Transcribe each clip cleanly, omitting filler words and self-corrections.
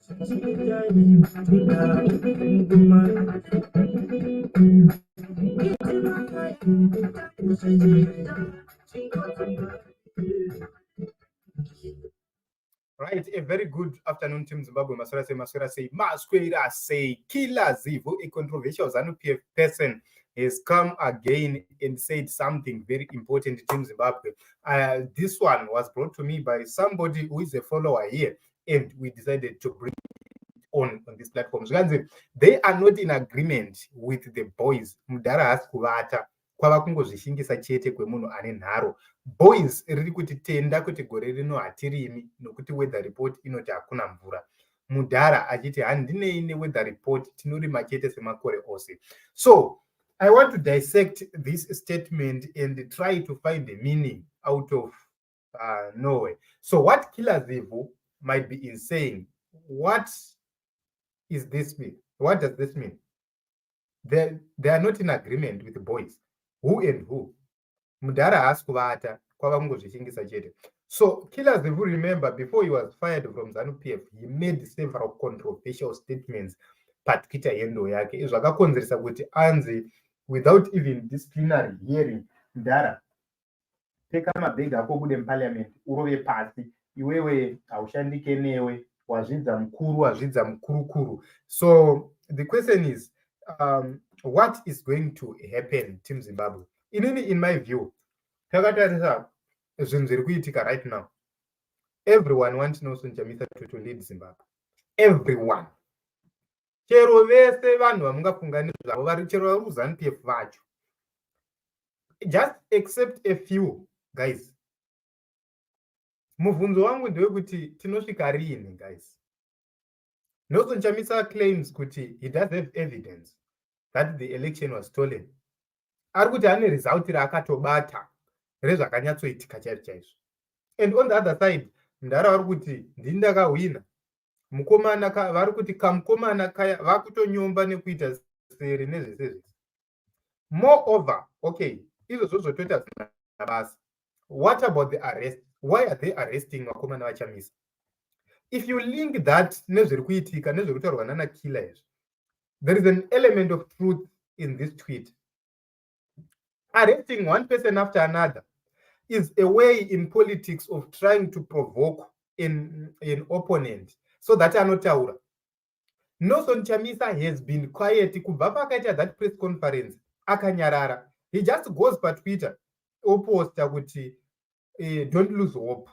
Right, a very good afternoon, Team Zimbabwe. Maswera say, Killer Zivhu, a controversial ZANU-PF person, has come again and said something very important to Team Zimbabwe. This one was brought to me by somebody who is a follower here, and we decided to bring it on this platform. So they are not in agreement with the boys. Mudara has kuvata. Kwava kungozvishingisa chete kwemunhu ane nharo. Boys riri kutitenda kuti gore rino hatirimi nokuti weather report inoti hakuna mvura. Mudhara achiti handinei neweather report, tinorima chete semakore ose. So I want to dissect this statement and try to find a meaning out of nowhere. So what Killer Zivhu might be saying, what is this mean? What does this mean? They are not in agreement with the boys. Who and who? Mudhara has kuvata kwava kungozvishingisa chete. So Killer Zivhu, remember, before he was fired from ZANU-PF, he made several controversial statements patikita yendo yake. Izvo zvakakonzeresa kuti anzi, without even disciplinary hearing, Mudhara, peka mabhegi ako bude muparliament, urove pasi, iwewe haushandike newe, wazvidza mukuru, wazvidza mukurukuru. So the question is, what is going to happen, Team Zimbabwe? In my view, takatarisa zvinhu zviri kuitika right now. Everyone wants Nelson Chamisa to lead Zimbabwe. Everyone. Chero vese vanhu vamungafunga nezvavo vari chero vari kuZANU-PF vacho. Just except a few guys. Mubvunzo wangu ndewekuti tinosvika rini, guys? Nelson Chamisa claims kuti he does have evidence that the election was stolen. Ari kuti ane result raakatobata rezvakanyatsoitika chaizvo. And on the other side, Mudhara vari kuti ndindakahwina. Mukomana vari kuti kamukomana kaya vakutonyomba nekuita seri nezvese. Moreover, okay, izvozvo zvotoita zvisina basa. What about the arrest? Why are they arresting Vakomana vaChamisa? If you link that nezviri kuitika nezviri kutaurwa nana Killer izvi, there is an element of truth in this tweet. Arresting one person after another is a way in politics of trying to provoke an opponent so that anotaura. Nelson Chamisa has been quiet kubva pakaita that press conference akanyarara. He just goes pa Twitter oposta kuti don't lose hope.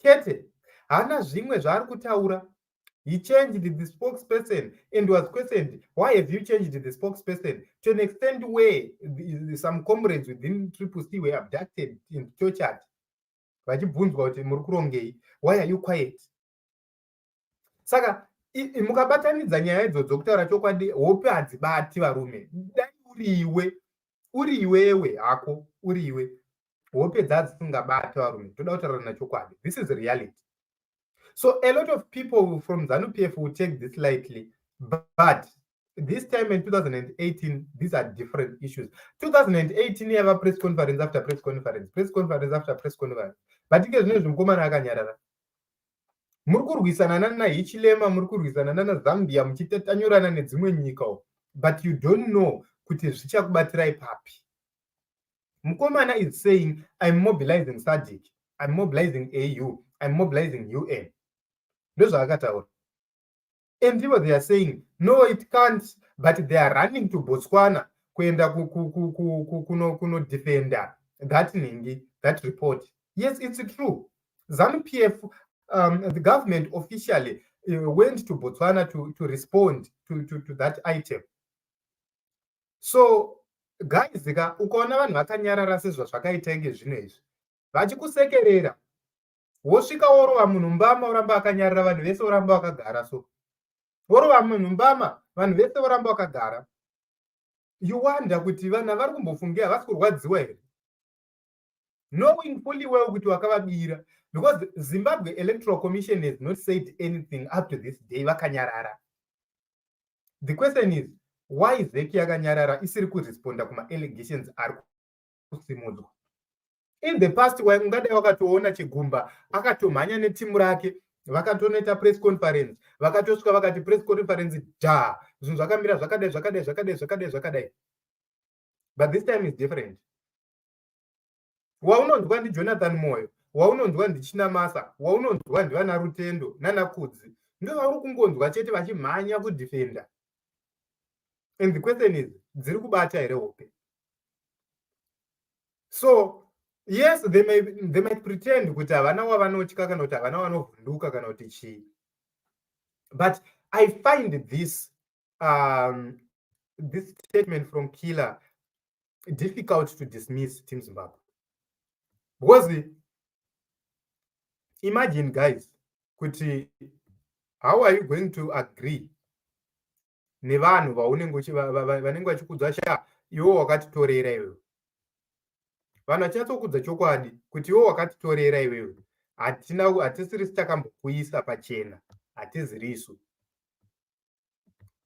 Chete hana zvimwe zvaari kutaura. He changed the spokesperson and was questioned, why have you changed the spokesperson? To an extent where some comrades within Triple C were abducted and tortured. Why are you quiet? Saka, mukabatanidza nyaya idzodzo kutaura chokwadi, hope hadzibati varume. Dai uriwewe hako, uriwe. Hope dzadzisingabati varume. Toda kutaura nachokwadi. This is reality. So a lot of people from ZANU-PF will take this lightly, but this time in 2018, these are different issues. 2018, you have a press conference after press conference after press conference. But you guys know Vakomana akanyarara. Murukurwisana nana Ichilema, murukurwisana nana Zambia, muchitanyorana nedzimwe nyika. But you don't know kuti zvichakubatira ipapi. Vakomana is saying, I'm mobilizing SADC, I'm mobilizing AU, I'm mobilizing UN. Those are Gatao. And people they are saying, no, it can't, but they are running to Botswana kuenda kuno defender that report. Yes, it's true. ZANU-PF, the government officially went to Botswana to respond to that item. So, guys, ukaona vanhu vakanyarara sezvo zvakaita ngezvino izvi vachikusekerera. Wosvika worova munhu mbama uramba akanyarara, vanhu vese uramba vakagara. So worova munhu mbama, vanhu vese uramba vakagara. You wonder kuti vanhu vari kumbofungira havasi kurwadziwa here, knowing fully well kuti wakavabira, because Zimbabwe Electoral Commission has not said anything up to this day. Vakanyarara. The question is, why is Zeki yakanyarara isiri kuresponda kuma allegations ari kusimudzwa? In the past, ungadai wakatoona Chigumba akatomhanya netimu rake vakatonoita press conference, vakatosvika vakati press conference zvinhu zvakamira zvakadai. But this time is different. Waunonzwa ndiJonathan Moyo, waunonzwa ndiChinamasa, waunonzwa ndivana Rutendo nana Kudzi, ndo vauri kungonzwa chete vachimhanya kudefenda. And the question is, dziri kubata here hope? So yes, they might pretend kuti havana wavanotya kana kuti havana vanovhunduka kana kuti chii. But I find this this statement from Killer difficult to dismiss Team Zimbabwe. Because imagine guys, kuti how are you going to agree nevanhu vanenge vachikudza cha iwo wakatitorera iwewe? Vanhu vachatsokudza chokwadi kuti iwo wakatitorera iwewe, hatisiri takambokuisa pachena, hatizirisu.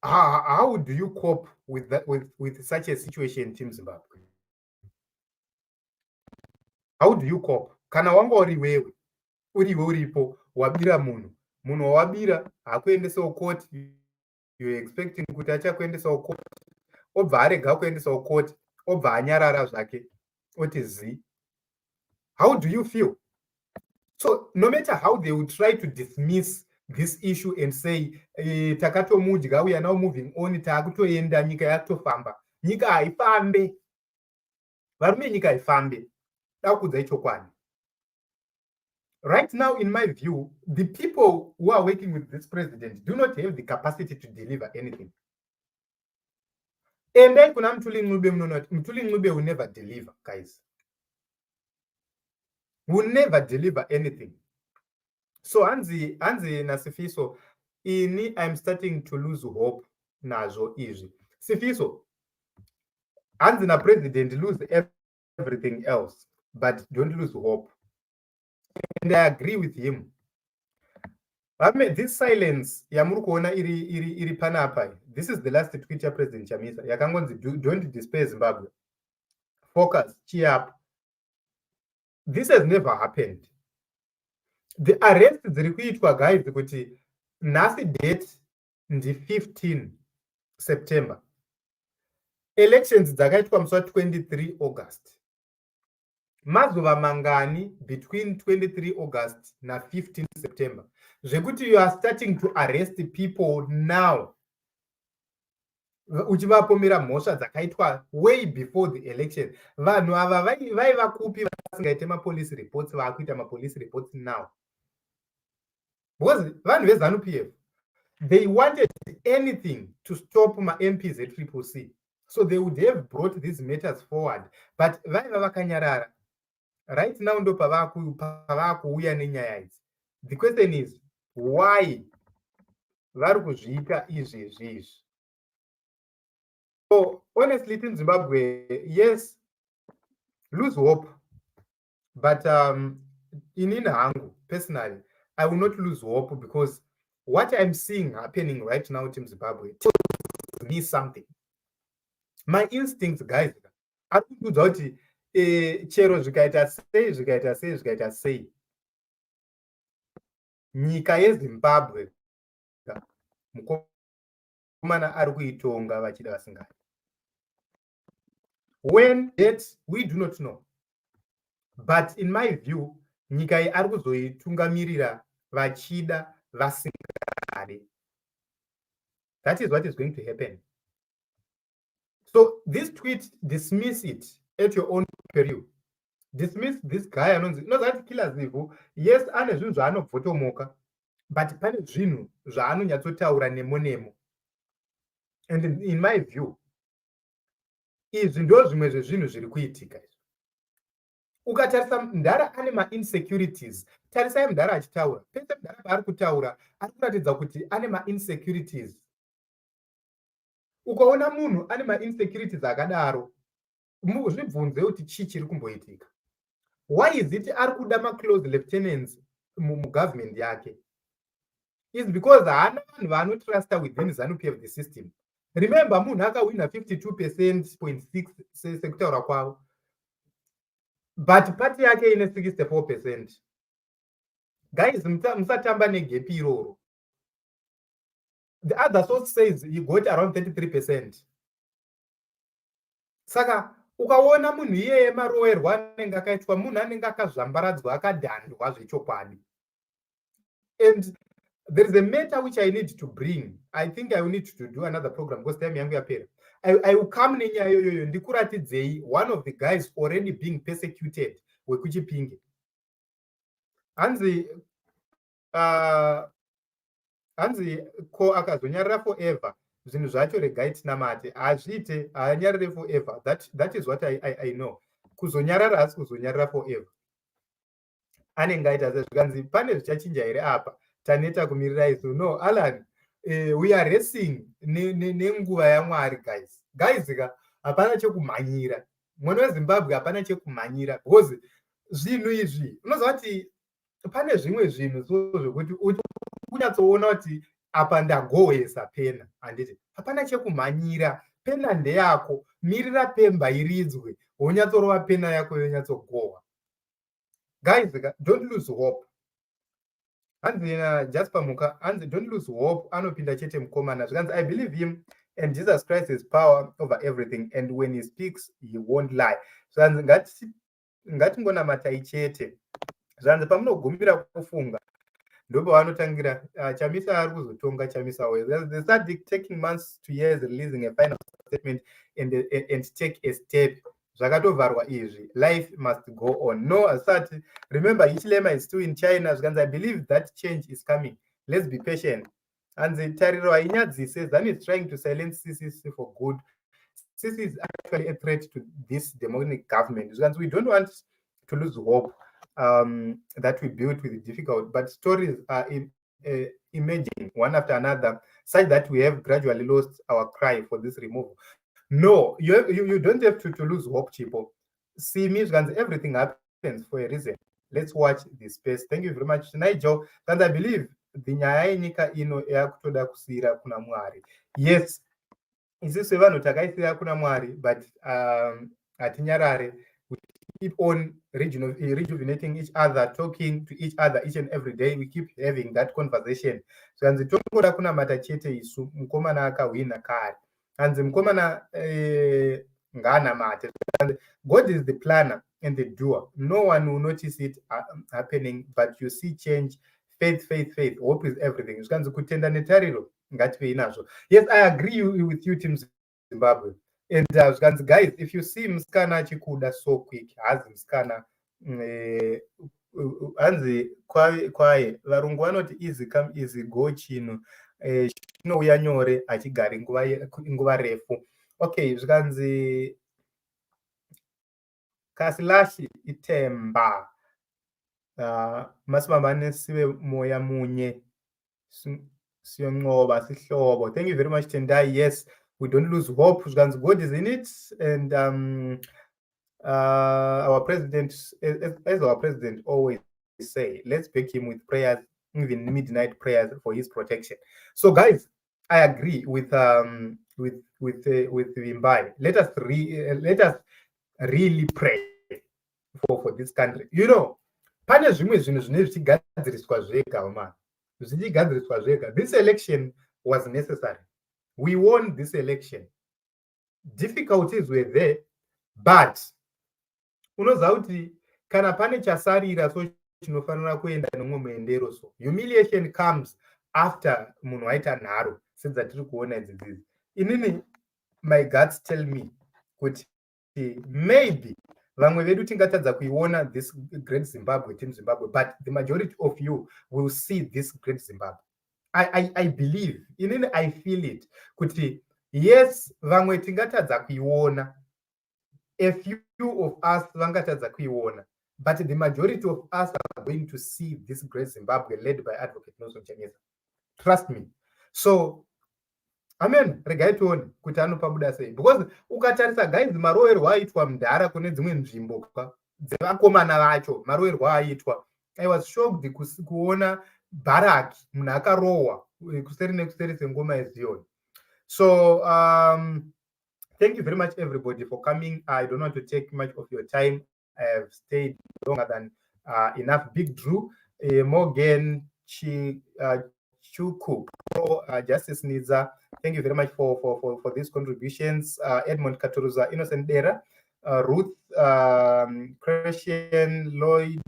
How do you cope with that, with such a situation, Team Zimbabwe? How do you cope? Kana wanga uriwewe uripo wabira munhu wawabira hakuendesawo court, you're expecting kuti achakuendesawo court, obva arega kuendesawo court, obva anyarara zvake oti zi. How do you feel? So no matter how they would try to dismiss this issue and say takatomudya, we are now moving on, takutoenda, nyika yatofamba, nyika haifambe, varume nyika haifambe, dakudza ichokwadi. Right now, in my view, the people who are working with this president do not have the capacity to deliver anything. And then kuna Mthuli Ncube will never deliver, guys. Will never deliver anything. So Anzi na Sifiso, I'm starting to lose hope nazo easy. Sifiso, Anzi na president lose everything else, but don't lose hope. And I agree with him. This silence yamuri kuona iri panapa. This is the last tweet ya President Chamisa. Yakangonzi, don't despair Zimbabwe. Focus, cheer up. This has never happened. The arrest dziri kuitwa guys kuti nhasi date ndi 15 September. Elections dzakaitwa musi 23 August. Mazuva mangani between 23 August na 15 September. Zvekuti you are starting to arrest people now. Uchivapomera mhosva dzakaitwa way before the election. Vanhu ava vaiva kupi vasingaite police reports, vakuita police reports now. Because vanhu veZANU-PF, they wanted anything to stop my MPs at CCC. So they would have brought these matters forward. But vaiva vakanyarara. Right now, ndo pavakuuya nenyaya idzi. The question is, why vari kuzviita izvi? So honestly, in Zimbabwe, yes, lose hope. But in Hangu, personally, I will not lose hope, because what I'm seeing happening right now in Zimbabwe tells me something. My instincts, guys, are kuti chero zvikaita sei nyika yeZimbabwe mukomana ari kuitonga vachida vasingadi. When yet we do not know, but in my view nyika iyi ari kuzoitungamirira vachida vasingadi. That is what is going to happen. So this tweet, dismiss it at your own peril. Dismiss this guy anonzi nozati Killer Zivhu. Yes, ane zvinhu zvaanobvotomoka, but pane zvinhu zvaanonyatsotaura nemo. And in my view, izvi ndo zvimwe zvezvinhu zviri kuitika. Ukatarisa Mudhara ane ma-insecurities. Tarisai Mudhara achitaura. Pese Mudhara paari kutaura, ari kuratidza kuti ane ma-insecurities. Ukaona munhu ane ma-insecurities akadaro, zvibvunze kuti chii chiri kumboitika. Why is it ari kuda ma-close lieutenants mugovernment yake? It's because haana vanhu vaanotrasta within ZANU-PF the system. Remember, munhu akawina 52.6 sekutaura kwavo, but party yake ine 64%. guys, musatamba negepi iroro. The other source says he got around 33%. Saka ukaona munhu iyeye marowerwa anenge akaitwa munhu anenge akazvambaradzwa akadhandwa zvechokwadi. And there is a matter which I need to bring. I think I will need to do another program because time yangu yapera. I will come nenyaya yoyoyo ndikuratidzei one of the guys already being persecuted wekuchipinge. Hanzi ko akazonyarara forever zvinhu zvacho regai tinamate hazviite haanyarare forever. That is what I know. Kuzonyarara hasi kuzonyarara forever. Anenge aita sezvikanzi pane zvichachinja here apa taneta kumirira isu. No, Alan, we are racing nenguva yaMwari guys ka hapana chekumhanyira. Mwana weZimbabwe hapana chekumhanyira because zvinhu izvi unoziva kuti pane zvimwe zvinhu so zvokuti kunyatsoona kuti apa ndagohwesa pena. Handiti hapana chekumhanyira, pena ndeyako, mirira pemba iridzwe wonyatsorova pena yako yonyatsogohwa. Guys, don't lose hope. Hanzi Jasper Muka, hanzi don't lose hope. Anopinda chete mukomana. Zvikanzi I believe him and Jesus Christ has power over everything and when he speaks he won't lie. Zvikanzi ngatingonamatai chete. Zvikanzi pamunogumira kufunga ndopavanotangira Chamisa ari kuzotonga Chamisa wayo. They start taking months to years releasing a final statement and take a step. Zvakatovharwa izvi, life must go on. No, asati, remember Hichilema is still in China. Zvikanzi I believe that change is coming. Let's be patient. And the Tariro Ainyadzi says that is trying to silence CCC for good. CCC is actually a threat to this democratic government. Zvikanzi we don't want to lose hope that we built with difficult, but stories are emerging one after another, such that we have gradually lost our cry for this removal. No, you don't have to lose hope, Chipo. See me, everything happens for a reason. Let's watch this space. Thank you very much, Nigel. And I believe the nyaya yenyika ino yakutoda kusira kuna Mwari. Yes, isisu vanhu takaisira kuna Mwari, but hatinyarare. We keep on rejuvenating each other, talking to each other each and every day. We keep having that conversation. So anzi tongoda kuna matachete isu mukomana akawina kare. And the mukomana ngana mate. God is the planner and the doer. No one will notice it happening, but you see change. Faith. Hope is everything. Zvikanzi kutenda netariro ngative inazvo. Yes, I agree with you, Team Zimbabwe. And zvikanzi guys, if you see musikana achikuda so quick, hazi musikana hanzi kwaye varungu vanoti easy come easy go chino chinouya nyore achigara nguva refu. Okay, zvikanzi kasilashi itemba masimamane sive moya munye siyonqoba sihlobo. Thank you very much, Tendai. Yes, we don't lose hope. Zvikanzi God is in it, and our president, as our president always say, let's back him with prayers, even midnight prayers for his protection. So guys, I agree with Vimbai. Let us really pray for this country. You know, pane zvimwe zvinhu zvine zvichigadziriswa zvega man. Zvichigadziriswa zvega. This election was necessary. We won this election. Difficulties were there, but unoziva kuti kana pane chasarira so chinofanira kuenda nomwe muendero. So humiliation comes after munhu aita nharo sedzatiri kuona idzidzizi. Inini my guts tell me kuti maybe vamwe vedu tingatadza kuiona this great Zimbabwe, Team Zimbabwe, but the majority of you will see this great Zimbabwe. I believe, inini I feel it kuti yes, vamwe tingatadza kuiona, a few of us vangatadza kuiona, but the majority of us are going to see this great Zimbabwe led by Advocate Nelson Chamisa. Trust me. So amen, regai tione kuti anopabuda sei, because ukatarisa guys marowerwo aitwa mudhara kune dzimwe nzvimbo dzevakomana vacho, marowerwo aitwa. I was shocked kuona bharaki munhu akarohwa kuseri nekuseri sengoma yeZion. So thank you very much everybody for coming. I don't want to take much of your time. I have stayed longer than enough. Big Drew, Morgan Chuku, Justice Nidza, thank you very much for these contributions. Edmond Katuruza, Innocent Dera, Ruth Christian Lloyd,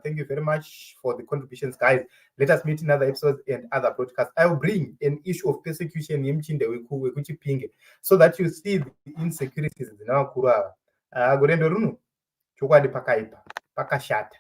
thank you very much for the contributions, guys. Let us meet in other episodes and other broadcasts. I will bring an issue of persecution so that you see the insecurities in our Kura. Gorendo Runu, Chukwadi Pakaipa, Pakashata.